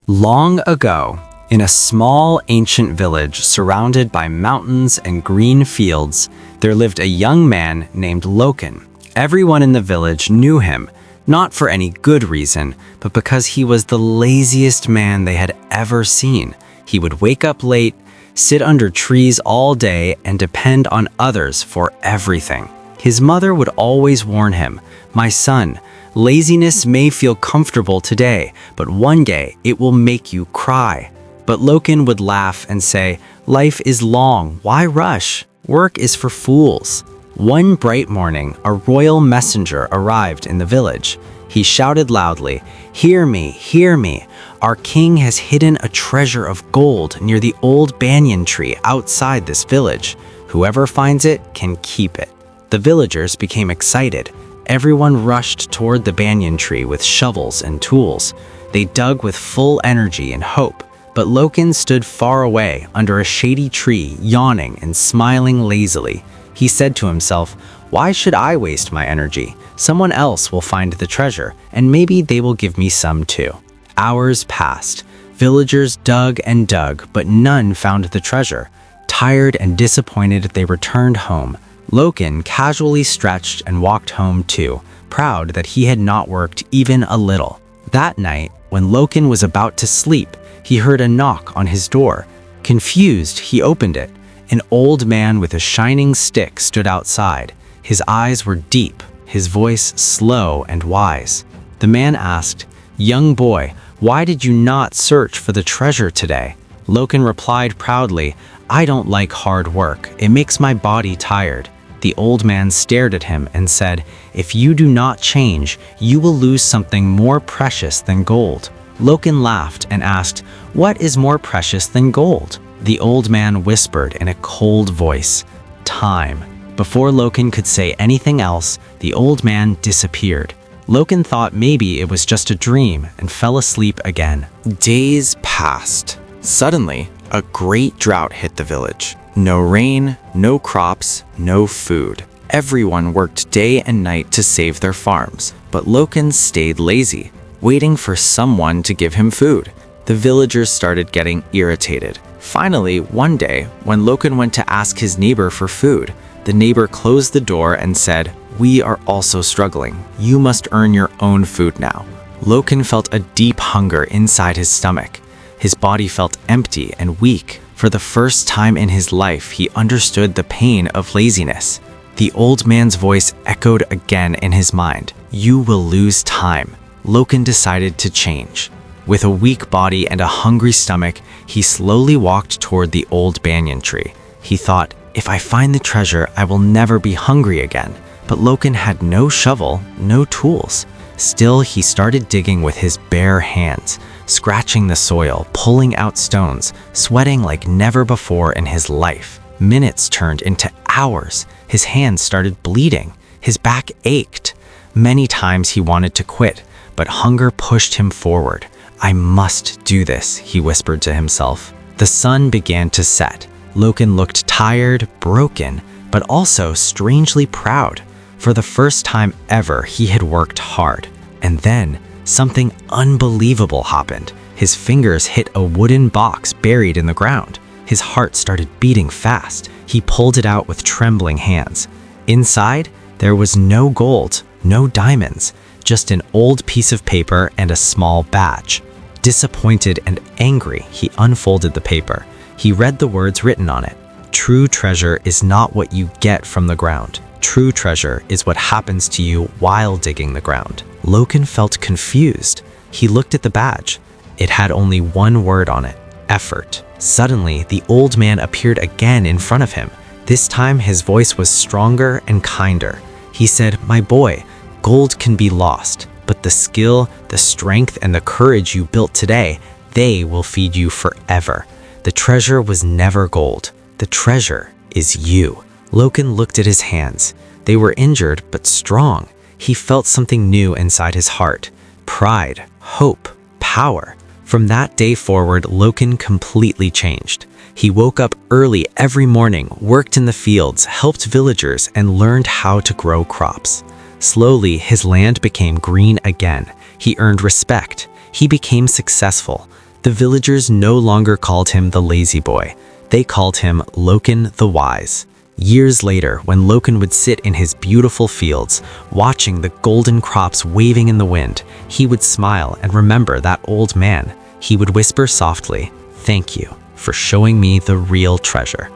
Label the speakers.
Speaker 1: Long ago, in a small ancient village surrounded by mountains and green fields, there lived a young man named Loken. Everyone in the village knew him, not for any good reason, but because he was the laziest man they had ever seen. He would wake up late, sit under trees all day, and depend on others for everything. His mother would always warn him, "My son, laziness may feel comfortable today, but one day it will make you cry." But Loken would laugh and say, "Life is long, why rush? Work is for fools." One bright morning, a royal messenger arrived in the village. He shouted loudly, hear me, our king has hidden a treasure of gold near the old banyan tree outside this village. Whoever finds it can keep it." The villagers became excited. Everyone rushed toward the banyan tree with shovels and tools. They dug with full energy and hope, but Loken stood far away under a shady tree, yawning and smiling lazily. He said to himself, "Why should I waste my energy? Someone else will find the treasure, and maybe they will give me some too." Hours passed. Villagers dug and dug, but none found the treasure. Tired and disappointed, they returned home. Loken casually stretched and walked home too, proud that he had not worked even a little. That night, when Loken was about to sleep, he heard a knock on his door. Confused, he opened it. An old man with a shining stick stood outside. His eyes were deep, his voice slow and wise. The man asked, "Young boy, why did you not search for the treasure today?" Loken replied proudly, "I don't like hard work. It makes my body tired." The old man stared at him and said, "If you do not change, you will lose something more precious than gold." Loken laughed and asked, "What is more precious than gold?" The old man whispered in a cold voice, "Time." Before Loken could say anything else, the old man disappeared. Loken thought maybe it was just a dream and fell asleep again. Days passed. Suddenly, a great drought hit the village. No rain, no crops, no food. Everyone worked day and night to save their farms, but Loken stayed lazy, waiting for someone to give him food. The villagers started getting irritated. Finally, one day, when Loken went to ask his neighbor for food, the neighbor closed the door and said, "We are also struggling. You must earn your own food now." Loken felt a deep hunger inside his stomach. His body felt empty and weak. For the first time in his life, he understood the pain of laziness. The old man's voice echoed again in his mind, "You will lose time." Loken decided to change. With a weak body and a hungry stomach, he slowly walked toward the old banyan tree. He thought, "If I find the treasure, I will never be hungry again." But Loken had no shovel, no tools. Still, he started digging with his bare hands, scratching the soil, pulling out stones, sweating like never before in his life. Minutes turned into hours. His hands started bleeding. His back ached. Many times he wanted to quit, but hunger pushed him forward. "I must do this," he whispered to himself. The sun began to set. Loken looked tired, broken, but also strangely proud. For the first time ever, he had worked hard. And then, something unbelievable happened. His fingers hit a wooden box buried in the ground. His heart started beating fast. He pulled it out with trembling hands. Inside, there was no gold, no diamonds, just an old piece of paper and a small badge. Disappointed and angry, he unfolded the paper. He read the words written on it. "True treasure is not what you get from the ground. True treasure is what happens to you while digging the ground." Loken felt confused. He looked at the badge. It had only one word on it, effort. Suddenly, the old man appeared again in front of him. This time, his voice was stronger and kinder. He said, "My boy, gold can be lost, but the skill, the strength, and the courage you built today, they will feed you forever. The treasure was never gold. The treasure is you." Loken looked at his hands. They were injured but strong. He felt something new inside his heart. Pride, hope, power. From that day forward, Loken completely changed. He woke up early every morning, worked in the fields, helped villagers, and learned how to grow crops. Slowly, his land became green again. He earned respect. He became successful. The villagers no longer called him the lazy boy. They called him Loken the Wise. Years later, when Loken would sit in his beautiful fields, watching the golden crops waving in the wind, he would smile and remember that old man. He would whisper softly, "Thank you for showing me the real treasure."